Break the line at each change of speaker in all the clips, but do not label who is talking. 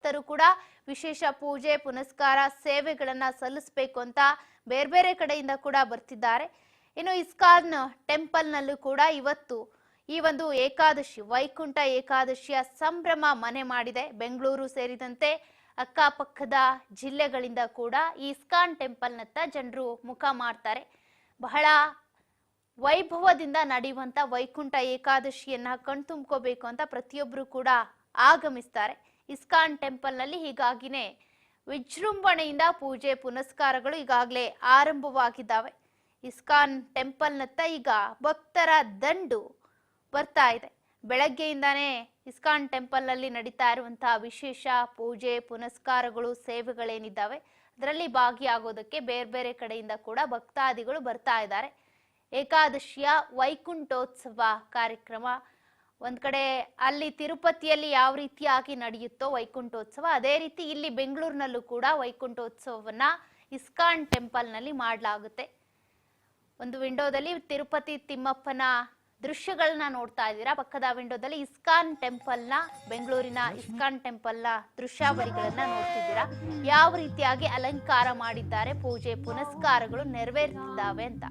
ಭಕ್ತರು ಕೂಡ ವಿಶೇಷ ಪೂಜೆ ಪುನಸ್ಕಾರ ಸೇವೆಗಳನ್ನ ಸಲ್ಲಿಸಬೇಕು ಅಂತ ಬೇರೆ ಬೇರೆ ಕಡೆಯಿಂದ ಕೂಡ ಬರ್ತಿದ್ದಾರೆ. ಇನ್ನು ಇಸ್ಕಾನ್ ಟೆಂಪಲ್ ನಲ್ಲೂ ಕೂಡ ಇವತ್ತು ಈ ಒಂದು ಏಕಾದಶಿ ವೈಕುಂಠ ಏಕಾದಶಿಯ ಸಂಭ್ರಮ ಮನೆ ಮಾಡಿದೆ. ಬೆಂಗಳೂರು ಸೇರಿದಂತೆ ಅಕ್ಕಪಕ್ಕದ ಜಿಲ್ಲೆಗಳಿಂದ ಕೂಡ ಈ ಇಸ್ಕಾನ್ ಟೆಂಪಲ್ನತ್ತ ಜನರು ಮುಖ ಮಾಡ್ತಾರೆ. ಬಹಳ ವೈಭವದಿಂದ ನಡೆಯುವಂತ ವೈಕುಂಠ ಏಕಾದಶಿಯನ್ನ ಕಣ್ತುಂಬ್ಕೋಬೇಕು ಅಂತ ಪ್ರತಿಯೊಬ್ಬರು ಕೂಡ ಆಗಮಿಸ್ತಾರೆ. ಇಸ್ಕಾನ್ ಟೆಂಪಲ್ ನಲ್ಲಿ ಹೀಗಾಗಿನೇ ವಿಜೃಂಭಣೆಯಿಂದ ಪೂಜೆ ಪುನಸ್ಕಾರಗಳು ಈಗಾಗಲೇ ಆರಂಭವಾಗಿದ್ದಾವೆ. ಇಸ್ಕಾನ್ ಟೆಂಪಲ್ನತ್ತ ಈಗ ಭಕ್ತರ ದಂಡು ಬರ್ತಾ ಇದೆ. ಬೆಳಗ್ಗೆಯಿಂದಾನೇ ಇಸ್ಕಾನ್ ಟೆಂಪಲ್ ನಲ್ಲಿ ನಡೀತಾ ಇರುವಂತಹ ವಿಶೇಷ ಪೂಜೆ ಪುನಸ್ಕಾರಗಳು ಸೇವೆಗಳೇನಿದ್ದಾವೆ ಅದರಲ್ಲಿ ಭಾಗಿಯಾಗೋದಕ್ಕೆ ಬೇರೆ ಬೇರೆ ಕಡೆಯಿಂದ ಕೂಡ ಭಕ್ತಾದಿಗಳು ಬರ್ತಾ ಇದ್ದಾರೆ. ಏಕಾದಶಿಯ ವೈಕುಂಠೋತ್ಸವ ಕಾರ್ಯಕ್ರಮ ಒಂದ್ ಕಡೆ ಅಲ್ಲಿ ತಿರುಪತಿಯಲ್ಲಿ ಯಾವ ರೀತಿಯಾಗಿ ನಡೆಯುತ್ತೋ ವೈಕುಂಠೋತ್ಸವ, ಅದೇ ರೀತಿ ಇಲ್ಲಿ ಬೆಂಗಳೂರಿನಲ್ಲೂ ಕೂಡ ವೈಕುಂಠೋತ್ಸವವನ್ನ ಇಸ್ಕಾನ್ ಟೆಂಪಲ್ ನಲ್ಲಿ ಮಾಡಲಾಗುತ್ತೆ. ಒಂದು ವಿಂಡೋದಲ್ಲಿ ತಿರುಪತಿ ತಿಮ್ಮಪ್ಪನ ದೃಶ್ಯಗಳನ್ನ ನೋಡ್ತಾ ಇದ್ದೀರಾ. ಪಕ್ಕದ ವಿಂಡೋದಲ್ಲಿ ಇಸ್ಕಾನ್ ಟೆಂಪಲ್ ನ ಬೆಂಗಳೂರಿನ ಇಸ್ಕಾನ್ ಟೆಂಪಲ್ ನ ದೃಶ್ಯಾವಳಿಗಳನ್ನ ನೋಡ್ತಿದ್ದೀರಾ. ಯಾವ ರೀತಿಯಾಗಿ ಅಲಂಕಾರ ಮಾಡಿದ್ದಾರೆ, ಪೂಜೆ ಪುನಸ್ಕಾರಗಳು ನೆರವೇರ್ತಿದ್ದಾವೆ ಅಂತ.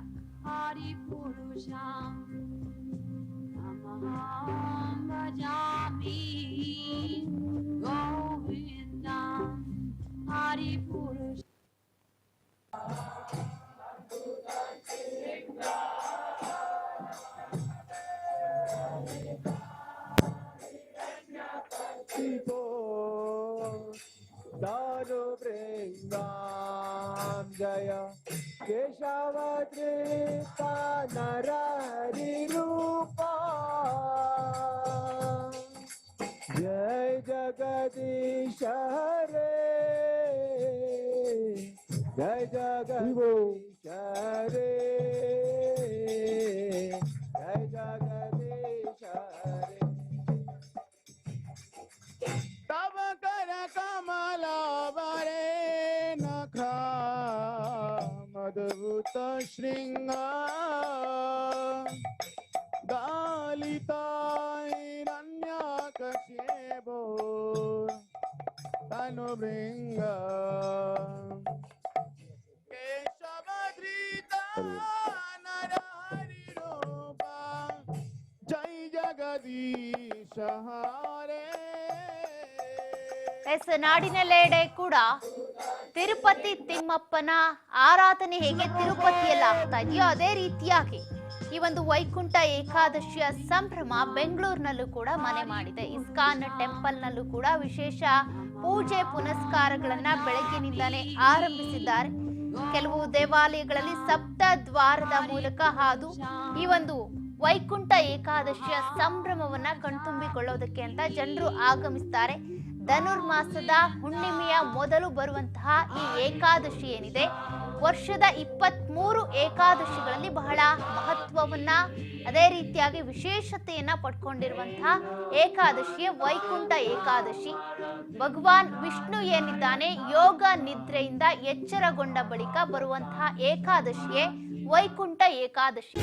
दानु वृंदाम जय केशवधृता नरहरि रूपा जय जगदीश हरे जय जगदीश हरे जय जगदीश हरे तब कर कमला वरे नखा मधुत श्रृंग गालिता हिरण्यकशिपो तनुभृंग केशवधृता नरहरि रूपा जय जगदीश हरे.
ನಾಡಿನೆಲ್ಲೆಡೆ ಕೂಡ ತಿರುಪತಿ ತಿಮ್ಮಪ್ಪನ ಆರಾಧನೆ ಹೇಗೆ ತಿರುಪತಿಯಲ್ಲಿ ಆಗ್ತಾ ಇದೆಯೋ ಅದೇ ರೀತಿಯಾಗಿ ಈ ಒಂದು ವೈಕುಂಠ ಏಕಾದಶಿಯ ಸಂಭ್ರಮ ಬೆಂಗಳೂರಿನಲ್ಲೂ ಕೂಡ ಮನೆ ಮಾಡಿದೆ. ಇಸ್ಕಾನ್ ಟೆಂಪಲ್ ನಲ್ಲೂ ಕೂಡ ವಿಶೇಷ ಪೂಜೆ ಪುನಸ್ಕಾರಗಳನ್ನ ಬೆಳಗ್ಗಿನಿಂದಾನೇ ಆರಂಭಿಸಿದ್ದಾರೆ. ಕೆಲವು ದೇವಾಲಯಗಳಲ್ಲಿ ಸಪ್ತ ದ್ವಾರದ ಮೂಲಕ ಹಾದು ಈ ಒಂದು ವೈಕುಂಠ ಏಕಾದಶಿಯ ಸಂಭ್ರಮವನ್ನ ಕಣ್ತುಂಬಿಕೊಳ್ಳೋದಕ್ಕೆ ಅಂತ ಜನರು ಆಗಮಿಸ್ತಾರೆ. ಧನುರ್ಮಾಸದ ಹುಣ್ಣಿಮೆಯ ಮೊದಲು ಬರುವಂತಹ ಈ ಏಕಾದಶಿ ಏನಿದೆ ವರ್ಷದ 23 ಏಕಾದಶಿಗಳಲ್ಲಿ ಬಹಳ ಮಹತ್ವವನ್ನ ಅದೇ ರೀತಿಯಾಗಿ ವಿಶೇಷತೆಯನ್ನ ಪಡ್ಕೊಂಡಿರುವಂತಹ ಏಕಾದಶಿಯ ವೈಕುಂಠ ಏಕಾದಶಿ. ಭಗವಾನ್ ವಿಷ್ಣು ಏನಿದ್ದಾನೆ ಯೋಗ ನಿದ್ರೆಯಿಂದ ಎಚ್ಚರಗೊಂಡ ಬಳಿಕ ಬರುವಂತಹ ಏಕಾದಶಿಯೇ ವೈಕುಂಠ ಏಕಾದಶಿ.